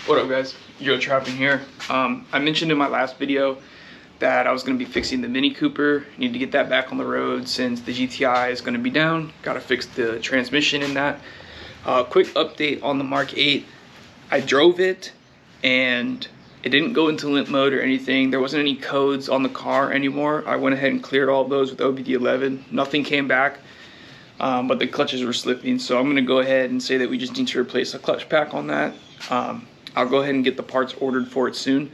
What up guys, Yo Trapping here. I mentioned in my last video that I was going to be fixing the Mini Cooper. Need to get that back on the road since the GTI is going to be down. Got to fix the transmission in that. Quick update on the Mark 8. I drove it and it didn't go into limp mode or anything. There wasn't any codes on the car anymore. I went ahead and cleared all of those with OBD11. Nothing came back, but the clutches were slipping. So I'm going to go ahead and say that we just need to replace the clutch pack on that. I'll go ahead and get the parts ordered for it soon.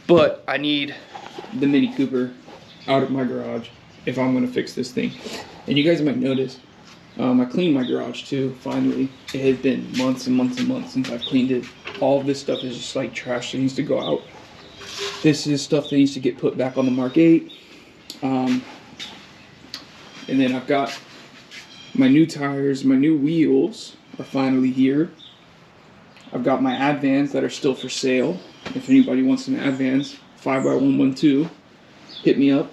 But I need the Mini Cooper out of my garage if I'm going to fix this thing. And you guys might notice, I cleaned my garage too, finally. It has been months and months and months since I've cleaned it. All of this stuff is just like trash that needs to go out. This is stuff that needs to get put back on the Mark 8. And then I've got my new tires, my new wheels are finally here. I've got my Advans that are still for sale. If anybody wants some Advans, 5x112, hit me up.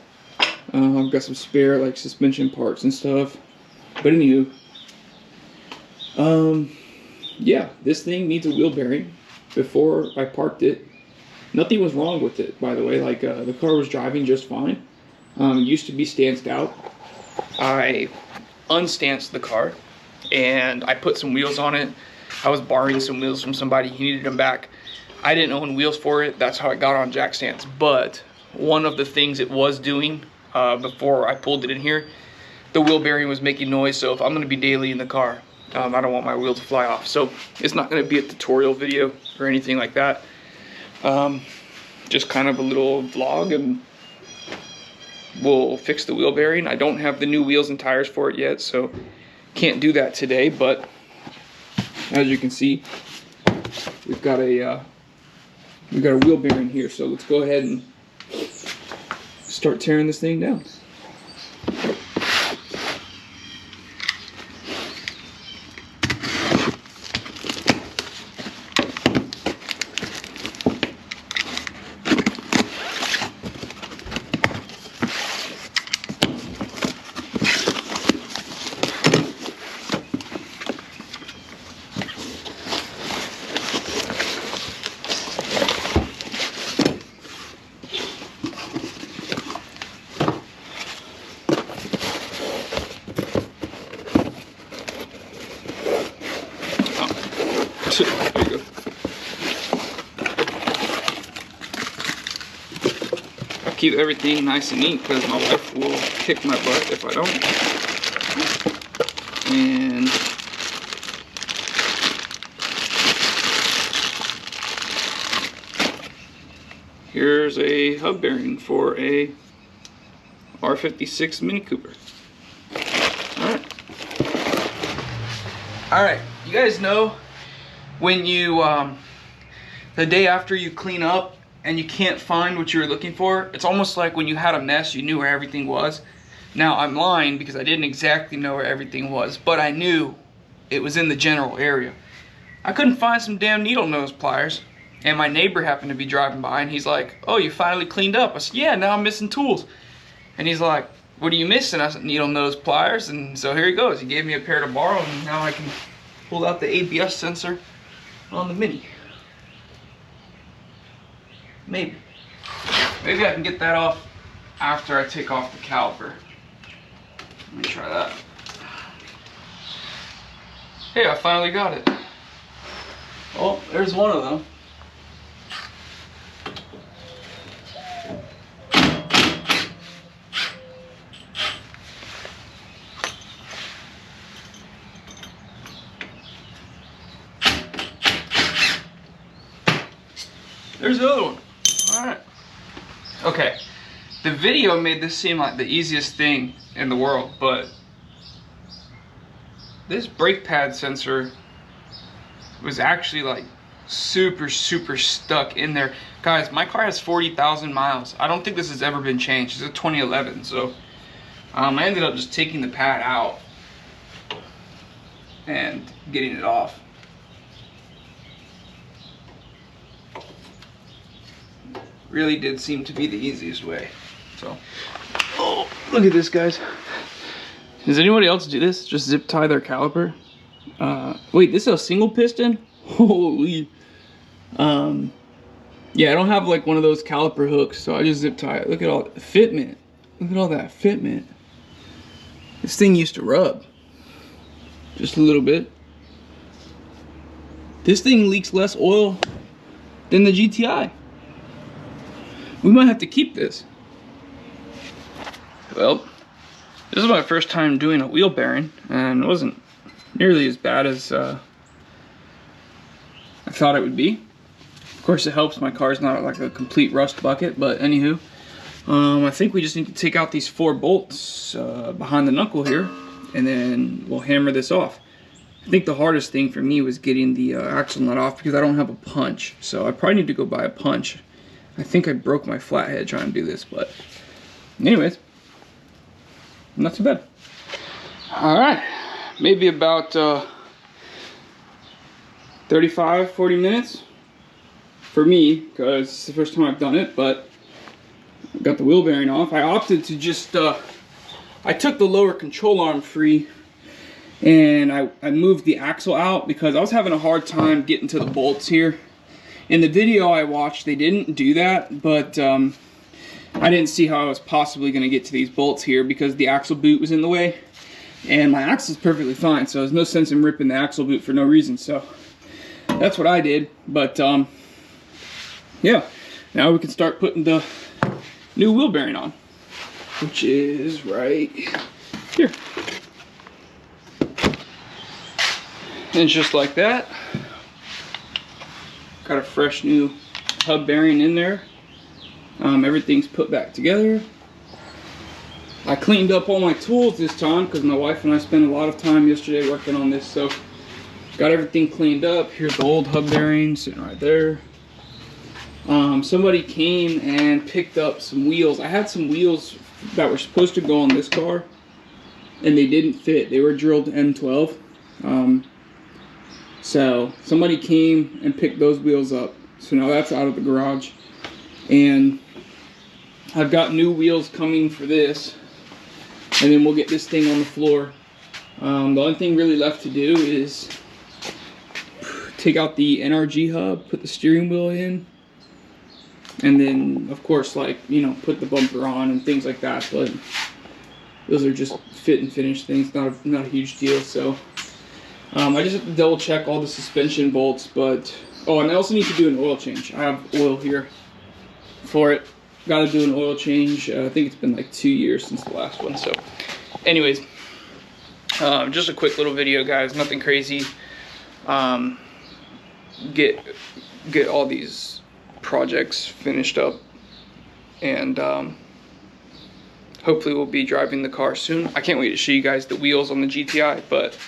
I've got some spare like suspension parts and stuff. But anywho, yeah, this thing needs a wheel bearing. Before I parked it, nothing was wrong with it, by the way. Like the car was driving just fine. It used to be stanced out. I unstanced the car and I put some wheels on it. I was borrowing some wheels from somebody, he needed them back. I didn't own wheels for it, that's how it got on jack stands. But one of the things it was doing before I pulled it in here, the wheel bearing was making noise. So if I'm gonna be daily in the car, I don't want my wheel to fly off. So it's not gonna be a tutorial video or anything like that. Just kind of a little vlog and we'll fix the wheel bearing. I don't have the new wheels and tires for it yet, so can't do that today, but as you can see, we've got a wheel bearing here. So let's go ahead and start tearing this thing down. There you go. I keep everything nice and neat because my wife will kick my butt if I don't. And here's a hub bearing for a R56 Mini Cooper. Alright, you guys know when you, the day after you clean up and you can't find what you were looking for, it's almost like when you had a mess, you knew where everything was. Now, I'm lying because I didn't exactly know where everything was, but I knew it was in the general area. I couldn't find some damn needle nose pliers, and my neighbor happened to be driving by, and he's like, "Oh, you finally cleaned up." I said, "Yeah, now I'm missing tools." And he's like, "What are you missing?" I said, "Needle nose pliers." And so here he goes. He gave me a pair to borrow, and now I can pull out the ABS sensor on the Mini. Maybe I can get that off after I take off the caliper. Let me try that. Hey, I finally got it. Oh, there's one of them. There's the other one. Alright. Okay. The video made this seem like the easiest thing in the world, but this brake pad sensor was actually like super stuck in there. Guys, my car has 40,000 miles. I don't think this has ever been changed. It's a 2011, so I ended up just taking the pad out and getting it off. Really did seem to be the easiest way. So, oh, look at this, guys. Does anybody else do this? Just zip tie their caliper? Wait, this is a single piston? Holy. Yeah, I don't have like one of those caliper hooks, so I just zip tie it. Look at all the fitment. Look at all that fitment. This thing used to rub. Just a little bit. This thing leaks less oil than the GTI. We might have to keep this. Well, this is my first time doing a wheel bearing, and it wasn't nearly as bad as I thought it would be. Of course, it helps my car's not like a complete rust bucket, but anywho, I think we just need to take out these 4 bolts behind the knuckle here, and then we'll hammer this off. I think the hardest thing for me was getting the axle nut off because I don't have a punch, so I probably need to go buy a punch. I think I broke my flathead trying to do this, but anyways, not too bad. All right, maybe about 35-40 minutes for me, because it's the first time I've done it, but I got the wheel bearing off. I opted to just, I took the lower control arm free, and I moved the axle out because I was having a hard time getting to the bolts here. In the video I watched, they didn't do that, but I didn't see how I was possibly going to get to these bolts here because the axle boot was in the way, and my axle's perfectly fine, so there's no sense in ripping the axle boot for no reason. So that's what I did, but yeah, now we can start putting the new wheel bearing on, which is right here. And it's just like that. Got a fresh new hub bearing in there. Everything's put back together. I cleaned up all my tools this time because my wife and I spent a lot of time yesterday working on this, so got everything cleaned up. Here's the old hub bearing sitting right there. Somebody came and picked up some wheels. I had some wheels that were supposed to go on this car, and they didn't fit. They were drilled M12. So somebody came and picked those wheels up. So now that's out of the garage. And I've got new wheels coming for this. And then we'll get this thing on the floor. The only thing really left to do is take out the NRG hub, put the steering wheel in, and then of course, like, you know, put the bumper on and things like that. But those are just fit and finish things, not a huge deal. So I just have to double check all the suspension bolts, but oh, and I also need to do an oil change. I have oil here for it. Got to do an oil change. I think it's been like 2 years since the last one. So anyways, just a quick little video, guys, nothing crazy. Get all these projects finished up, and hopefully we'll be driving the car soon. I can't wait to show you guys the wheels on the GTI, but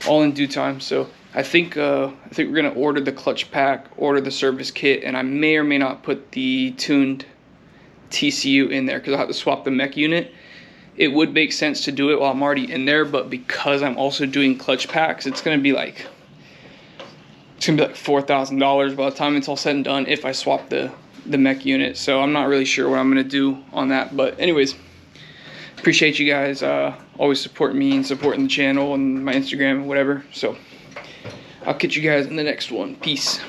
all in due time. So I think we're gonna order the clutch pack, order the service kit, and I may or may not put the tuned TCU in there because I'll have to swap the mech unit. It would make sense to do it while I'm already in there, but because I'm also doing clutch packs, it's gonna be like $4,000 by the time it's all said and done if I swap the mech unit. So I'm not really sure what I'm gonna do on that, but anyways, appreciate you guys always supporting me and supporting the channel and my Instagram and whatever. So I'll catch you guys in the next one. Peace.